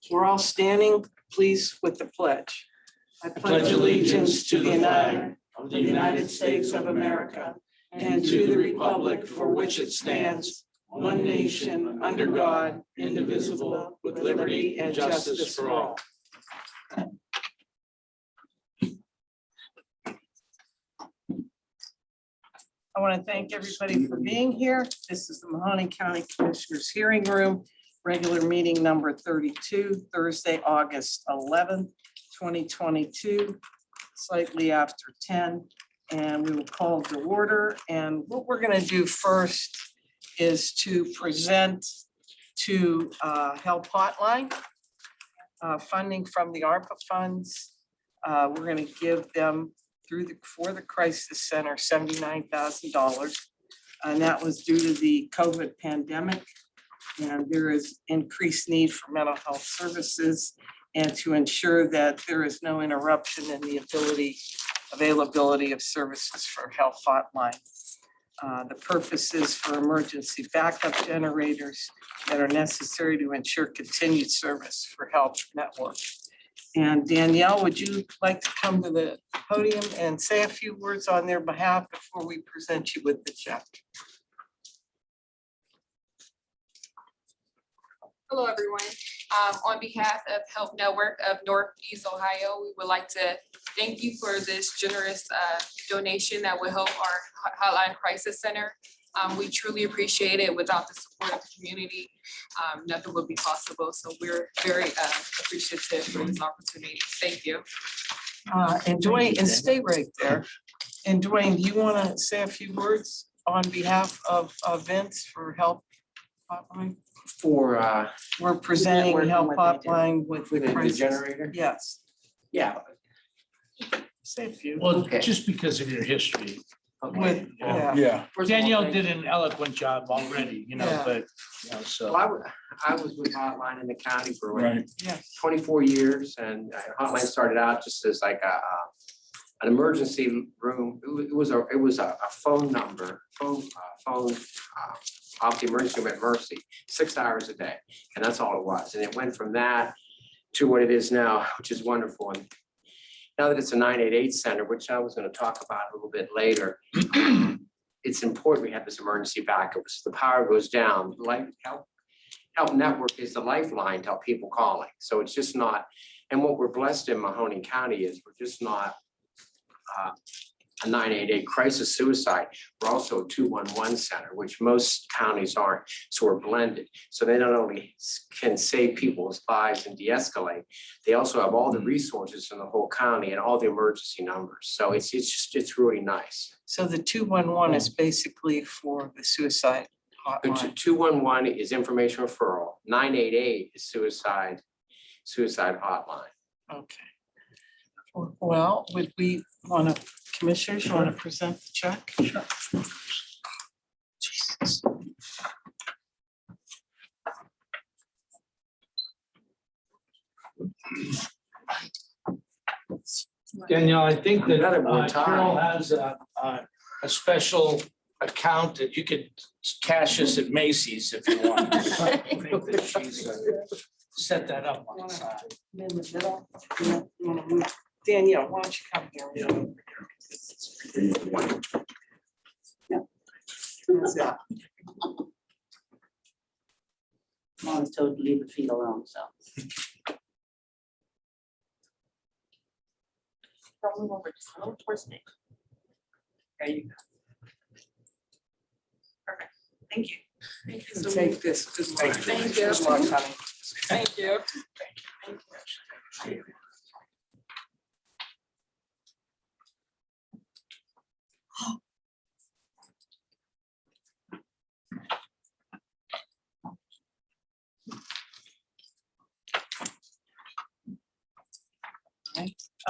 We're all standing, please, with the pledge. I pledge allegiance to the flag of the United States of America and to the republic for which it stands, one nation, under God, indivisible, with liberty and justice for all. I want to thank everybody for being here. This is the Mahoning County Commissioners Hearing Room, regular meeting number 32, Thursday, August 11th, 2022, slightly after 10. And we will call to order. And what we're going to do first is to present to Help Hotline funding from the ARPA funds. We're going to give them for the Crisis Center $79,000. And that was due to the COVID pandemic. And there is increased need for mental health services and to ensure that there is no interruption in the availability of services for Health Hotline. The purpose is for emergency backup generators that are necessary to ensure continued service for Health Network. And Danielle, would you like to come to the podium and say a few words on their behalf before we present you with the check? Hello, everyone. On behalf of Health Network of Northeast Ohio, we would like to thank you for this generous donation that will help our Hotline Crisis Center. We truly appreciate it. Without the support of the community, nothing would be possible. So we're very appreciative for this opportunity. Thank you. And Dwayne, and stay right there. And Dwayne, do you want to say a few words on behalf of Vince for Help Hotline? We're presenting Help Hotline with the the crisis. generator? Yes, Yeah. say a few. Well, Okay. just because of your history. Okay. With, yeah, Yeah. First of all, Danielle thank did you. an eloquent job already, Yeah. but, Well, so. I was with Hotline in the county for Right. yes. 24 years, and Hotline started out just as like an emergency room. It was a phone number, off the emergency room at Mercy, 6 hours a day, and that's all it was. And it went from that to what it is now, which is wonderful. And now that it's a 988 center, which I was going to talk about a little bit later, it's important we have this emergency backup. So the power goes down, Help Network is the lifeline to help people calling. So it's just not, and what we're blessed in Mahoning County is we're just not a 988 crisis suicide. We're also a 211 center, which most counties aren't. So we're blended. So they not only can save people's lives and de-escalate, they also have all the resources in the whole county and all the emergency numbers. So it's really nice. So the 211 is basically for the suicide The hotline. 211 is information referral. 988 is suicide hotline. Okay. Well, would we want to, commissioners, you want to present the check? Sure. Jesus. Danielle, I think that Another one, Ty. Carol has a special account that you could cash us at Macy's if you want. I think that she's set that up on the side. In the middle. You wanna move? Danielle, why don't you come here? Yeah. How's that? Mom's told to leave the feet alone, so. Don't move over, just a little towards me. There you go. Perfect, thank you. Thank you So so much. take this. Good luck. Thank you. Good luck, honey. Thank you.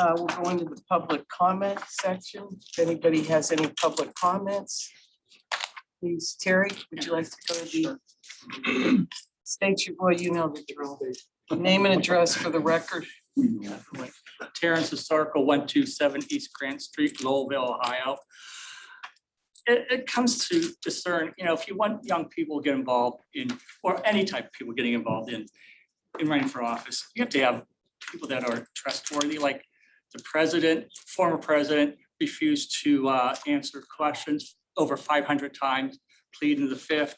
We'll go into the public comment section. If anybody has any public comments, please, Terry, would you like to go to the state your, well, you know the drill. Name and address for the record. Terrence Historical, 127 East Grant Street, Lowellville, Ohio. It comes to discern, if you want young people to get involved in, or any type of people getting involved in in running for office, you have to have people that are trustworthy, like the president, former president refused to answer questions over 500 times, pleading the fifth.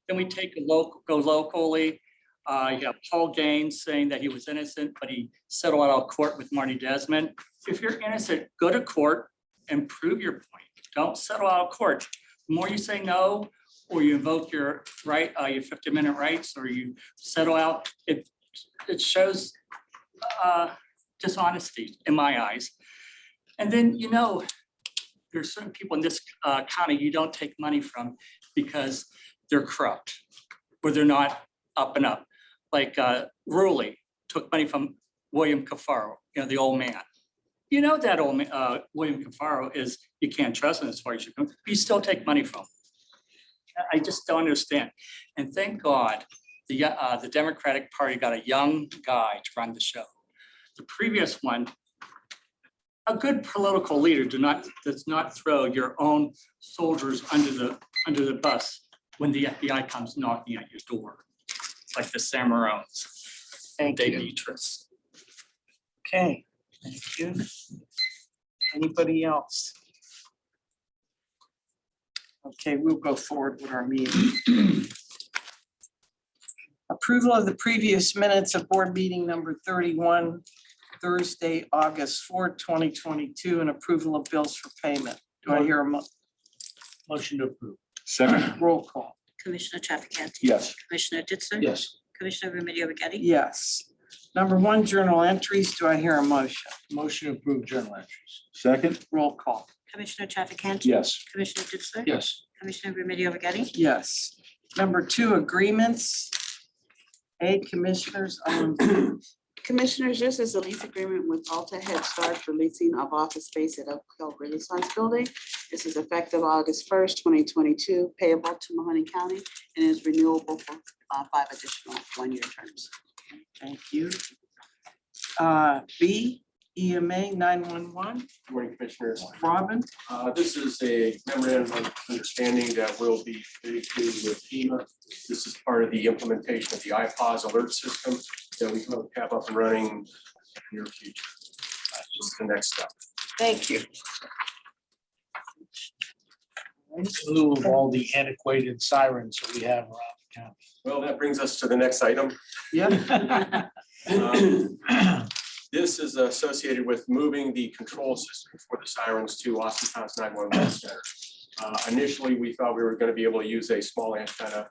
Then we take go locally. You have Paul Gaines saying that he was innocent, but he settled out of court with Marty Desmond. If you're innocent, go to court and prove your point. Don't settle out of court. The more you say no, or you invoke your right, your 50-minute rights, or you settle out, it shows dishonesty in my eyes. And then, you know, there's certain people in this county you don't take money from because they're corrupt or they're not up and up. Like Rowley took money from William Cafaro, you know, the old man. You know that old man, William Cafaro is, you can't trust him as far as you can, you still take money from him. I just don't understand. And thank God the Democratic Party got a young guy to run the show. The previous one, a good political leader does not throw your own soldiers under the bus when the FBI comes knocking at your door, like the Samarones. Thank you. Demetrius. Okay, thank you. Anybody else? Okay, we'll go forward with our meeting. Approval of the previous minutes of board meeting number 31, Thursday, August 4th, 2022, and approval of bills for payment. Do I hear a Motion to approve. Second, roll call? Commissioner Trafficant. yes. Commissioner Ditzler. Yes. Commissioner Remedy Agati. Yes. Number 1, journal entries. Do I hear a motion? Motion to approve journal entries. Second, Roll call? Commissioner Trafficant. yes. Commissioner Ditzler. Yes. Commissioner Remedy Agati. Yes. Number 2, agreements. A, commissioners, Commissioners, this is a lease agreement with Alta Head Start for leasing of office space at Oak Hill Renaissance Building. This is effective August 1st, 2022, payable to Mahoning County, and is renewable for 5 additional one-year terms. thank you. B, EMA 911, Morning, Commissioners. Robin. This is a memorandum of understanding that will be communicated with FEMA. This is part of the implementation of the IPAWS alert system that we hope to have up and running in the near future. This is the next step. Thank you. In lieu of all the antiquated sirens that we have around the county. Well, that brings us to the next item. Yeah. This is associated with moving the control system for the sirens to Austin Town's 911 center. Initially, we thought we were going to be able to use a small antenna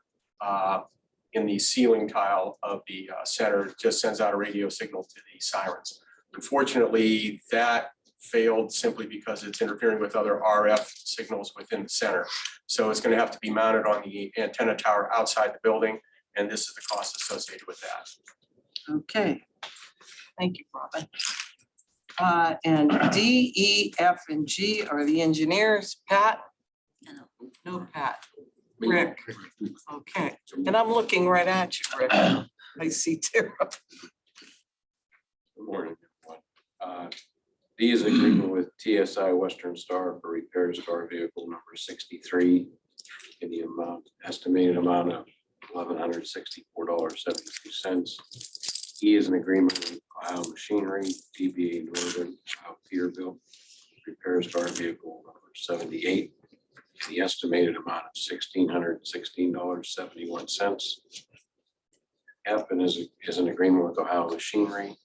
in the ceiling tile of the center. It just sends out a radio signal to the sirens. Unfortunately, that failed simply because it's interfering with other RF signals within the center. So it's going to have to be mounted on the antenna tower outside the building, and this is the cost associated with that. Okay. Thank you, Robin. And D, E, F, and G are the engineers. Pat? No, Pat. Rick? Okay, and I'm looking right at you, Rick. I see Tara. Good morning, everyone. D is an agreement with TSI Western Star for repairs to our vehicle number 63 in the estimated amount of $1,164.72. E is an agreement with Ohio Machinery, DBA Northern, Ohio Peterbilt, repairs to our vehicle number 78. The estimated amount of $1,616.71. F is an agreement with Ohio Machinery,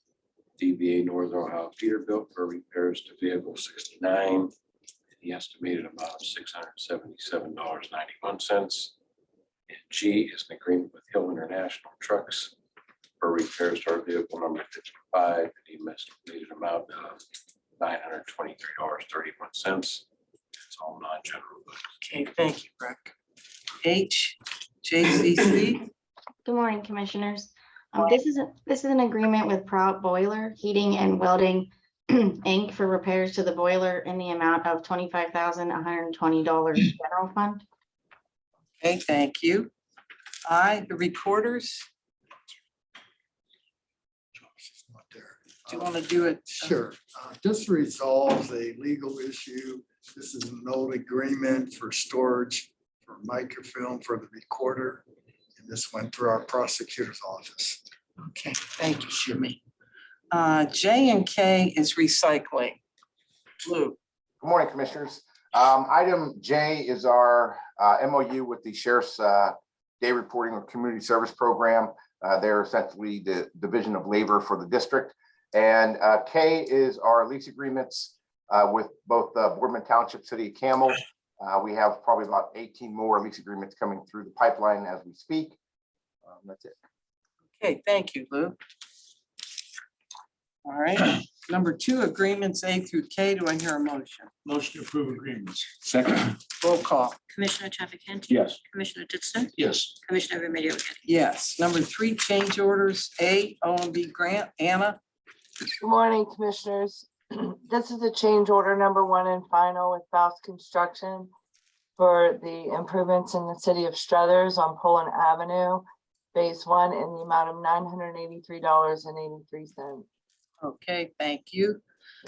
DBA Northern Ohio Peterbilt for repairs to vehicle 69. The estimated amount of $677.91. And G is an agreement with Hill International Trucks for repairs to our vehicle number 55. The estimated amount of $923.31. It's all non-general. Okay, thank you, Rick. H, JCC. Good morning, Commissioners. This is an agreement with Prout Boiler Heating and Welding Inc. for repairs to the boiler in the amount of $25,120 general fund. Okay, thank you. I, the recorders. Do you want to do it? Sure. This resolves a legal issue. This is an old agreement for storage for microfilm for the recorder. And this went through our prosecutor's office. Okay, thank you, Jimmy. J and K is recycling. Lou, Good morning, Commissioners. Item J is our MOU with the Sheriff's Day Reporting or Community Service Program. They're essentially the Division of Labor for the district. And K is our lease agreements with both Boardman Township, City of Campbell. We have probably about 18 more lease agreements coming through the pipeline as we speak. That's it. okay, thank you, Lou. All right, number 2, agreements A through K. Do I hear a motion? Motion to approve agreements. Second. Roll call. Commissioner Chafficanty? Yes. Commissioner Ditzler? Yes. Commissioner Remedy Agati? Yes. Number 3, change orders, A, O and B grant. Anna? Good morning, Commissioners. This is a change order number 1 and final with Faust Construction for the improvements in the city of Struthers on Poland Avenue, Phase 1, in the amount of $983.83. Okay, thank you.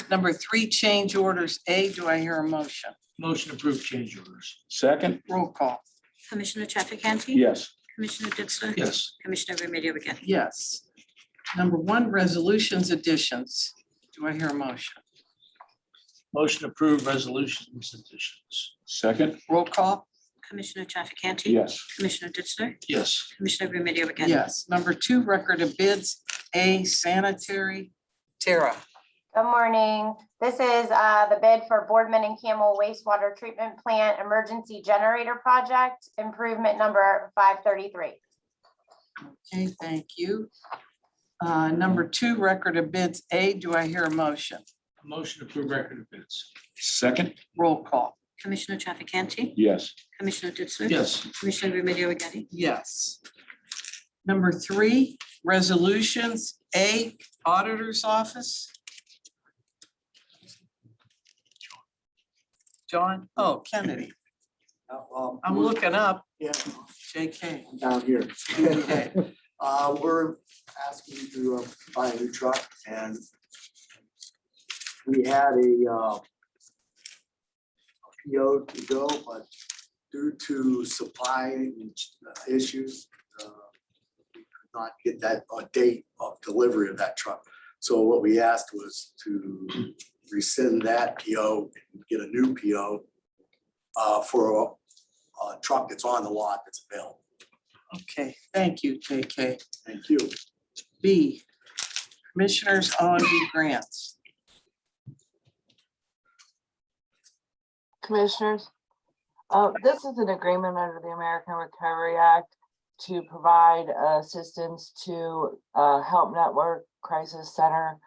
Number 3, change orders, A. Do I hear a motion? Motion to approve change orders. Second. Roll call. Commissioner Chafficanty? Yes. Commissioner Ditzler? Yes. Commissioner Remedy Agati? Yes. Number 1, resolutions additions. Do I hear a motion? Motion to approve resolutions additions. Second. Roll call. Commissioner Chafficanty? Yes. Commissioner Ditzler? Yes. Commissioner Remedy Agati? Yes. Number 2, record of bids, A, sanitary. Tara? Good morning. This is the bid for Boardman and Camel wastewater treatment plant emergency generator project, improvement number 533. Okay, thank you. Number 2, record of bids, A. Do I hear a motion? Motion to approve record of bids. Second. Roll call. Commissioner Chafficanty? Yes. Commissioner Ditzler? Yes. Commissioner Remedy Agati? Yes. Number 3, resolutions, A, auditor's office. John, oh, Kennedy. I'm looking up. Yeah, JK. down here. Okay. We're asking to buy a new truck, and we had a PO to go, but due to supply issues, we could not get that date of delivery of that truck. So what we asked was to rescind that PO and get a new PO for a truck that's on the lot that's available. Okay, thank you, JK. Thank you. B, commissioners on B grants. Commissioners, this is an agreement under the American Recovery Act to provide assistance to Help Network Crisis Center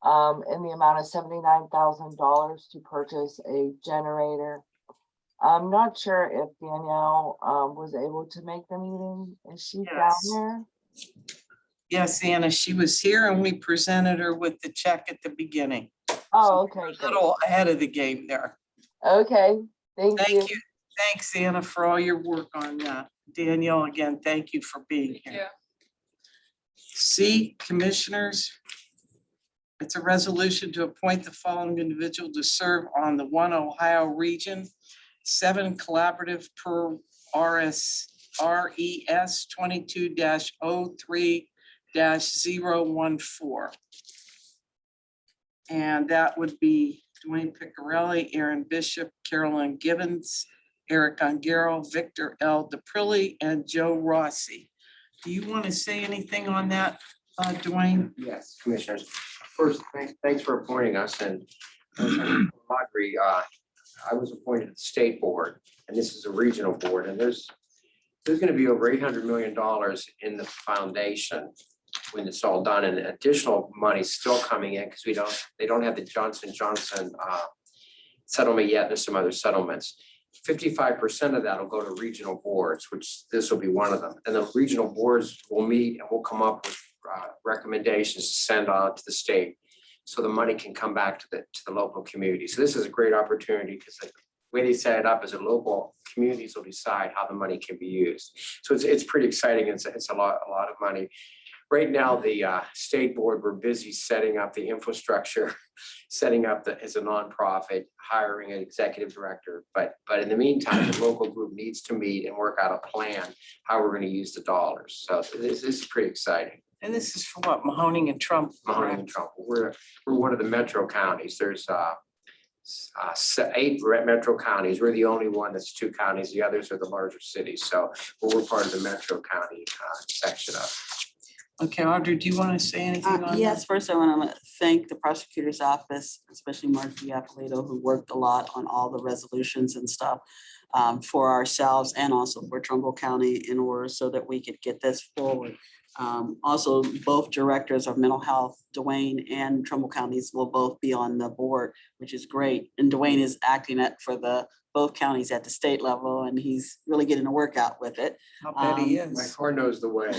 in the amount of $79,000 to purchase a generator. I'm not sure if Danielle was able to make the meeting. Is she down Yes. there? Yes, Anna, she was here and we presented her with the check at the beginning. Oh, okay, A good. little ahead of the game there. Okay, thank you. Thank you. Thanks, Anna, for all your work on that. Danielle, again, thank you for being here. Yeah. C, commissioners. It's a resolution to appoint the following individual to serve on the One Ohio Region 7 Collaborative per RES 22-03-014. And that would be Dwayne Piccarelli, Aaron Bishop, Carolyn Gibbons, Eric Ongaro, Victor L. DePrilli, and Joe Rossi. Do you want to say anything on that, Dwayne? Yes, commissioners. First, thanks for appointing us, and Audrey, I was appointed to the state board, and this is a regional board, and there's gonna be over $800 million in the foundation when it's all done, and additional money still coming in, because they don't have the Johnson & Johnson settlement yet. There's some other settlements. 55% of that will go to regional boards, which this will be one of them. And the regional boards will meet and will come up with recommendations to send on to the state, so the money can come back to the local community. So this is a great opportunity, because the way they set it up is that local communities will decide how the money can be used. So it's pretty exciting. It's a lot of money. Right now, the state board, we're busy setting up the infrastructure, setting up as a nonprofit, hiring an executive director. But in the meantime, the local group needs to meet and work out a plan how we're going to use the dollars. So this is pretty exciting. And this is for what, Mahoning and Trump? Mahoning and Trumbull. We're one of the metro counties. There's 8 metro counties. We're the only one that's 2 counties. The others are the larger cities. So we're part of the metro county section of. Okay, Audrey, do you want to say anything on Yes, that? first I want to thank the prosecutor's office, especially Mark Diapolito, who worked a lot on all the resolutions and stuff for ourselves and also for Trumbull County in order so that we could get this forward. Also, both directors of mental health, Dwayne and Trumbull counties will both be on the board, which is great. And Dwayne is acting for both counties at the state level, and he's really getting a workout with it. I'll bet he My is. car knows the way.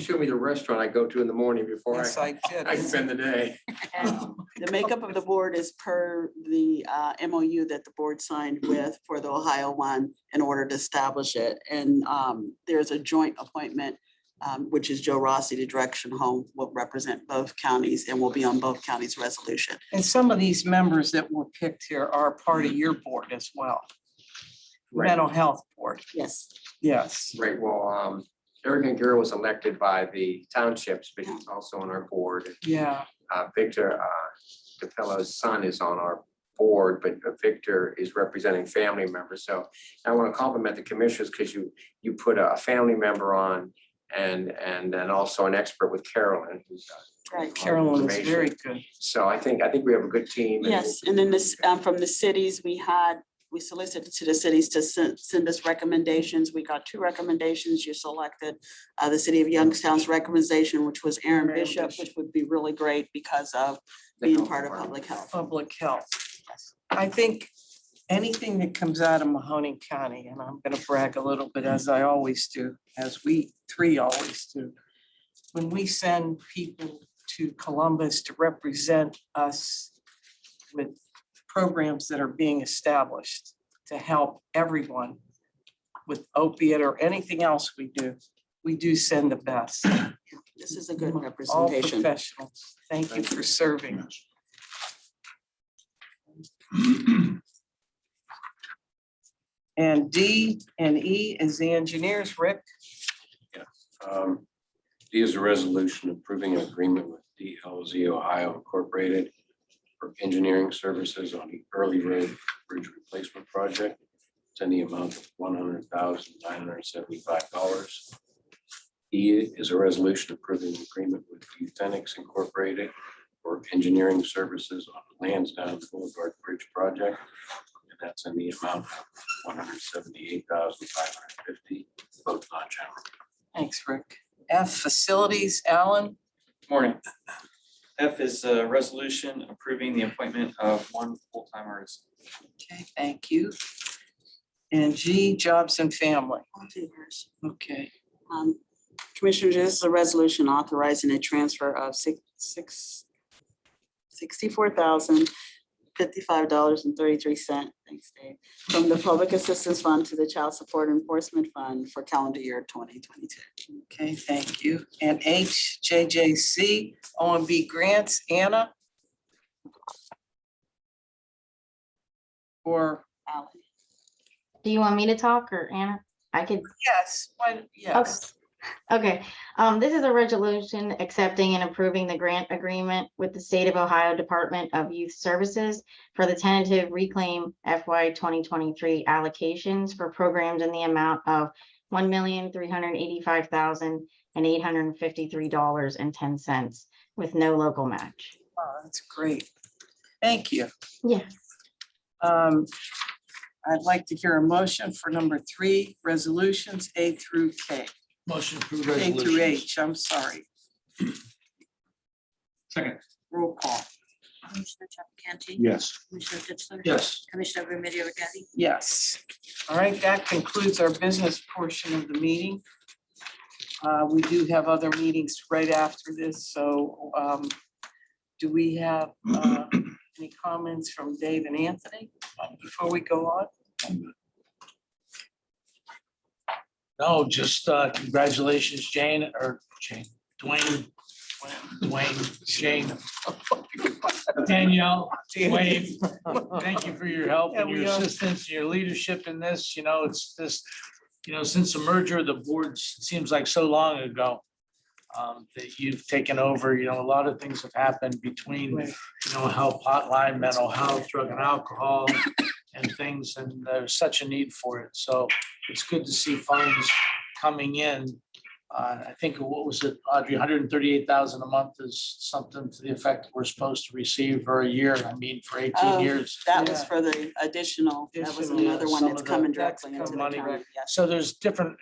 Show me the restaurant I go to in the morning before Yes, I did. I spend the day. And the makeup of the board is per the MOU that the board signed with for the Ohio one in order to establish it. And there's a joint appointment, which is Joe Rossi, the Direction Home, will represent both counties and will be on both counties' resolution. And some of these members that were picked here are part of your board as well. Right. Mental health board, Yes. yes. Right, well, Eric and Gary was elected by the townships, but he's also on our board. Yeah, Victor DePillo's son is on our board, but Victor is representing family members. So I want to compliment the commissioners because you put a family member on and then also an expert with Carolyn, who's Right. Carolyn is very good. So I think we have a good team. Yes, and then this, from the cities, we solicited to the cities to send us recommendations. We got 2 recommendations. You selected the city of Youngstown's recommendation, which was Aaron Bishop, which would be really great because of being part of public health. Public health. I think anything that comes out of Mahoning County, and I'm gonna brag a little bit as I always do, as we 3 always do. When we send people to Columbus to represent us with programs that are being established to help everyone with opiate or anything else we do send the best. This is a good All representation. professionals. Thank you for serving. And D and E is the engineers, Rick. D is a resolution approving an agreement with DLZ Ohio Incorporated for engineering services on the Early Road Bridge Replacement Project. It's in the amount of $100,975. E is a resolution approving an agreement with Euthenix Incorporated for engineering services on the Lansdowne Boulevard Bridge Project. And that's in the amount of $178,550, both non-general. Thanks, Rick. F, facilities, Alan. Morning. F is a resolution approving the appointment of 1 full-time artist. Okay, thank you. And G, jobs and family. Okay, Commissioners, this is a resolution authorizing a transfer of $64,055.33. Thanks, Dave. From the Public Assistance Fund to the Child Support Enforcement Fund for calendar year 2022. okay, thank you. And H, JJC, OMB grants, Anna. Or, Alan. Do you want me to talk or Anna? I could. yes, why, yes. Okay, this is a resolution accepting and approving the grant agreement with the State of Ohio Department of Youth Services for the tentative Reclaim FY 2023 allocations for programs in the amount of $1,385,853.10 with no local match. Wow, that's great. Thank you. Yeah. I'd like to hear a motion for number 3, resolutions A through K. Motion approved A through resolution. H, I'm sorry. Second. Roll call. Commissioner Trafficante. Yes. Commissioner Ditzler. Yes. Commissioner Remedy Agati. Yes. All right, that concludes our business portion of the meeting. We do have other meetings right after this, so do we have any comments from Dave and Anthony before we go on? No, just congratulations, Dwayne, Shane, Danielle, Wade. Thank you for your help and your assistance, your leadership in this. It's this, since the merger of the boards, it seems like so long ago. that you've taken over. You know, a lot of things have happened between, Right. you know, health hotline, mental health, drug and alcohol and things, and there's such a need for it. So it's good to see funds coming in. I think, what was it, Audrey, 138,000 a month is something to the effect we're supposed to receive for a year. I mean, for 18 years. That was Yeah. for the additional, that was Additional, another one some that's of the- coming That's directly into the money, county. Yes. So there's different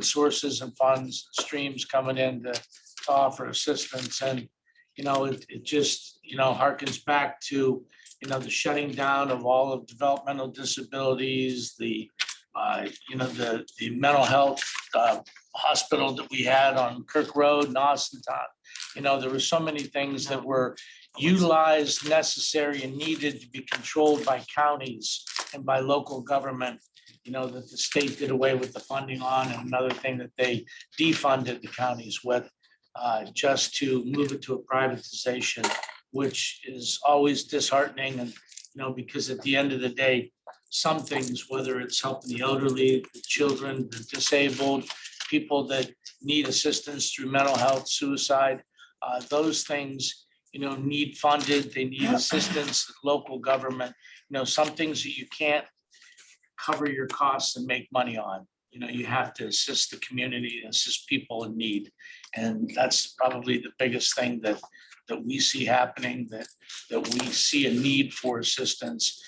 sources and funds, streams coming in to offer assistance. And, you know, it just, you know, harkens back to, you know, the shutting down of all of developmental disabilities, the, you know, the mental health hospital that we had on Kirk Road in Austintown. You know, there were so many things that were utilized, necessary, and needed to be controlled by counties and by local government, you know, that the state did away with the funding on, and another thing that they defunded the counties with, just to move it to a privatization, which is always disheartening. And, you know, because at the end of the day, some things, whether it's helping the elderly, the children, the disabled, people that need assistance through mental health, suicide, those things, you know, need funded, they need assistance, local government, you know, some things that you can't cover your costs and make money on. You know, you have to assist the community, assist people in need. And that's probably the biggest thing that we see happening, that we see a need for assistance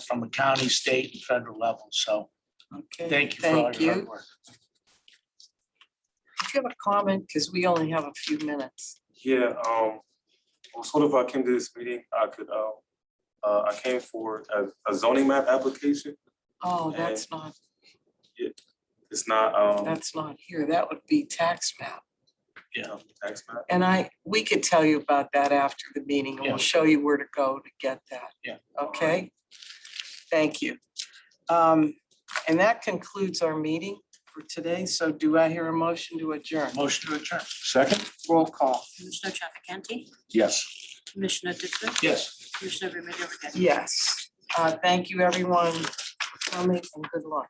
from a county, state, and federal level. So Okay, thank you for all thank your you. hard work. Do you have a comment? Because we only have a few minutes. Yeah, I was told if I came to this meeting, I could, I came for a zoning map application. Oh, that's not, It's not, that's not here. That would be tax map. Yeah. tax map. And we could tell you about that after the meeting, and Yeah. we'll show you where to go to get that. Yeah. Okay? Thank you. And that concludes our meeting for today. So do I hear a motion to adjourn? Motion to adjourn. Second? Roll call. Commissioner Trafficante, Yes. Commissioner Ditzler, Yes. Commissioner Remedy Agati. Yes. Thank you, everyone, for coming, and good luck.